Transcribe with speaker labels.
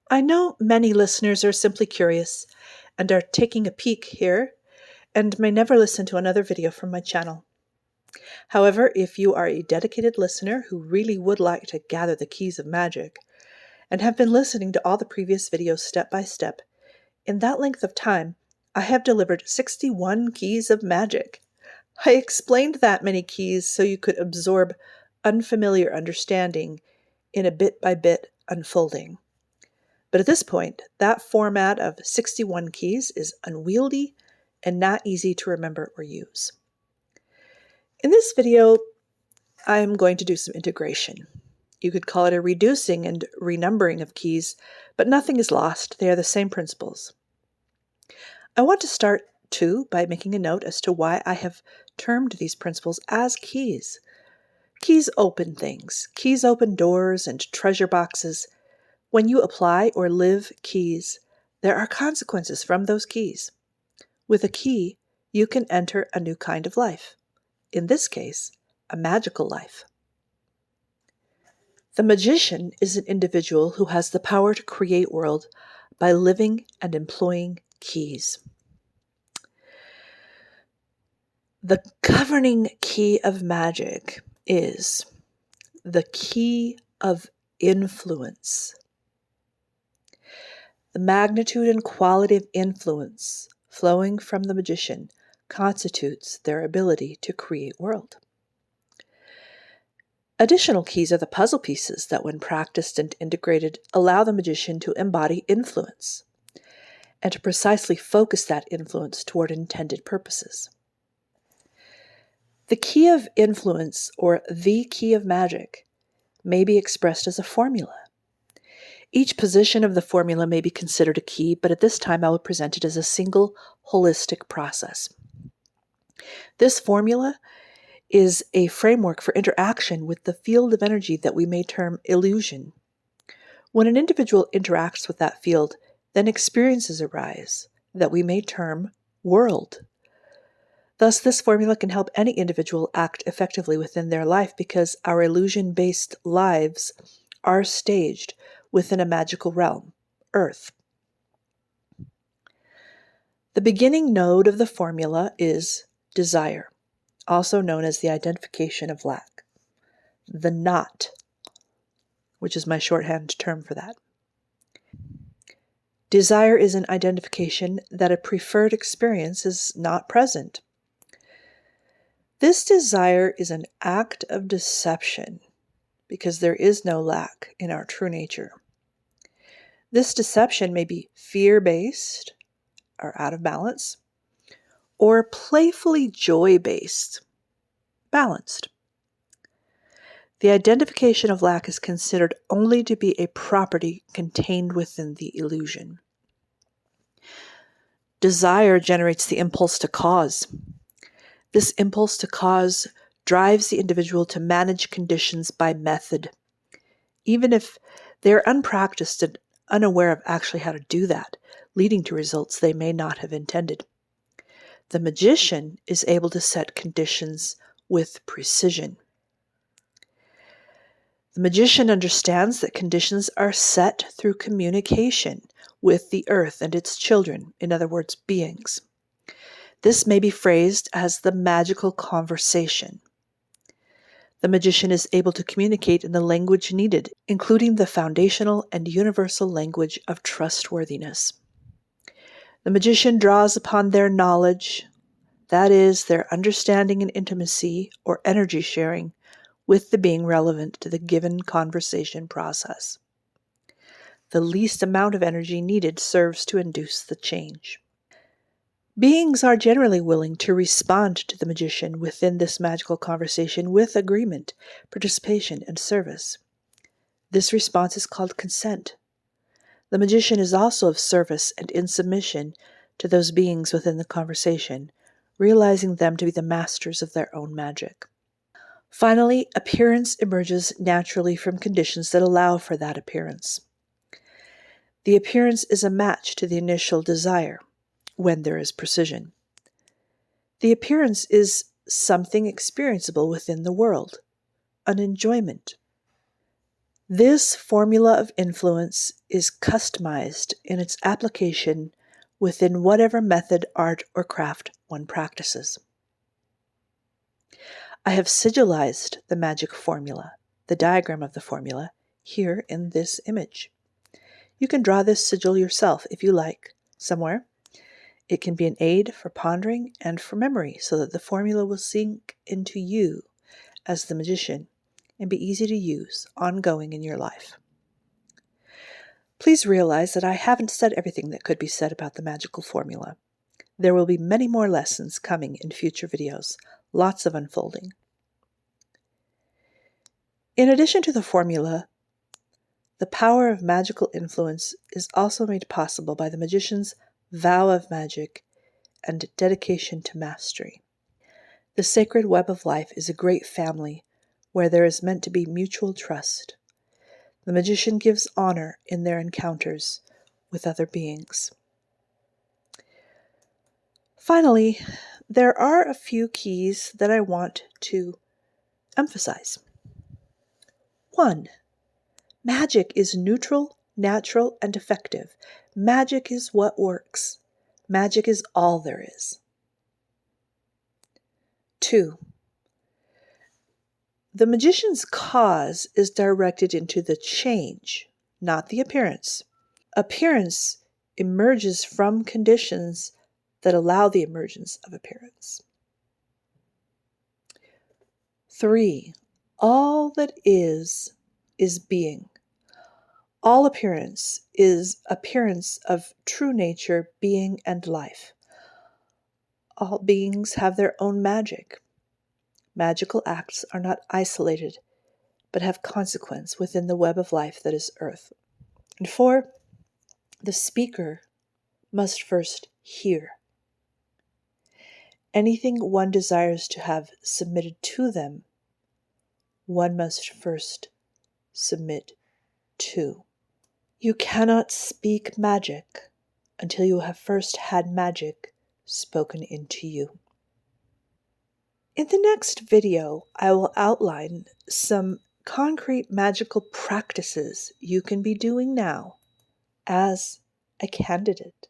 Speaker 1: I know many listeners are simply curious and are taking a peek here and may never listen to another video from my channel. However, if you are a dedicated listener who really would like to gather the keys of magic and have been listening to all the previous videos step by step, in that length of time, I have delivered 61 keys of magic. I explained that many keys so you could absorb unfamiliar understanding in a bit-by-bit unfolding. But at this point, that format of 61 keys is unwieldy and not easy to remember or use. In this video, I'm going to do some integration. You could call it a reducing and renumbering of keys, but nothing is lost. They are the same principles. I want to start, too, by making a note as to why I have termed these principles as keys. Keys open things. Keys open doors and treasure boxes. When you apply or live keys, there are consequences from those keys. With a key, you can enter a new kind of life. In this case, a magical life. The magician is an individual who has the power to create world by living and employing keys. The governing key of magic is the key of influence. The magnitude and quality of influence flowing from the magician constitutes their ability to create world. Additional keys are the puzzle pieces that, when practiced and integrated, allow the magician to embody influence and to precisely focus that influence toward intended purposes. The key of influence, or the key of magic, may be expressed as a formula. Each position of the formula may be considered a key, but at this time I will present it as a single holistic process. This formula is a framework for interaction with the field of energy that we may term illusion. When an individual interacts with that field, then experiences arise that we may term world. Thus, this formula can help any individual act effectively within their life because our illusion-based lives are staged within a magical realm, Earth. The beginning node of the formula is desire, also known as the identification of lack. The not, which is my shorthand term for that. Desire is an identification that a preferred experience is not present. This desire is an act of deception because there is no lack in our true nature. This deception may be fear-based or out of balance, or playfully joy-based, balanced. The identification of lack is considered only to be a property contained within the illusion. Desire generates the impulse to cause. This impulse to cause drives the individual to manage conditions by method, even if they are unpracticed and unaware of actually how to do that, leading to results they may not have intended. The magician is able to set conditions with precision. The magician understands that conditions are set through communication with the earth and its children, in other words, beings. This may be phrased as the magical conversation. The magician is able to communicate in the language needed, including the foundational and universal language of trustworthiness. The magician draws upon their knowledge, that is, their understanding and intimacy or energy sharing with the being relevant to the given conversation process. The least amount of energy needed serves to induce the change. Beings are generally willing to respond to the magician within this magical conversation with agreement, participation, and service. This response is called consent. The magician is also of service and in submission to those beings within the conversation, realizing them to be the masters of their own magic. Finally, appearance emerges naturally from conditions that allow for that appearance. The appearance is a match to the initial desire, when there is precision. The appearance is something experienceable within the world, an enjoyment. This formula of influence is customized in its application within whatever method, art, or craft one practices. I have sigillized the magic formula, the diagram of the formula, here in this image. You can draw this sigil yourself if you like, somewhere. It can be an aid for pondering and for memory so that the formula will sink into you as the magician and be easy to use ongoing in your life. Please realize that I haven't said everything that could be said about the magical formula. There will be many more lessons coming in future videos, lots of unfolding. In addition to the formula, the power of magical influence is also made possible by the magician's vow of magic and dedication to mastery. The sacred web of life is a great family where there is meant to be mutual trust. The magician gives honor in their encounters with other beings. Finally, there are a few keys that I want to emphasize. 1. Magic is neutral, natural, and effective. Magic is what works. Magic is all there is. 2. The magician's cause is directed into the change, not the appearance. Appearance emerges from conditions that allow the emergence of appearance. 3. All that is being. All appearance is appearance of true nature, being, and life. All beings have their own magic. Magical acts are not isolated, but have consequence within the web of life that is earth. And 4, the speaker must first hear. Anything one desires to have submitted to them, one must first submit to. You cannot speak magic until you have first had magic spoken into you. In the next video, I will outline some concrete magical practices you can be doing now as a candidate.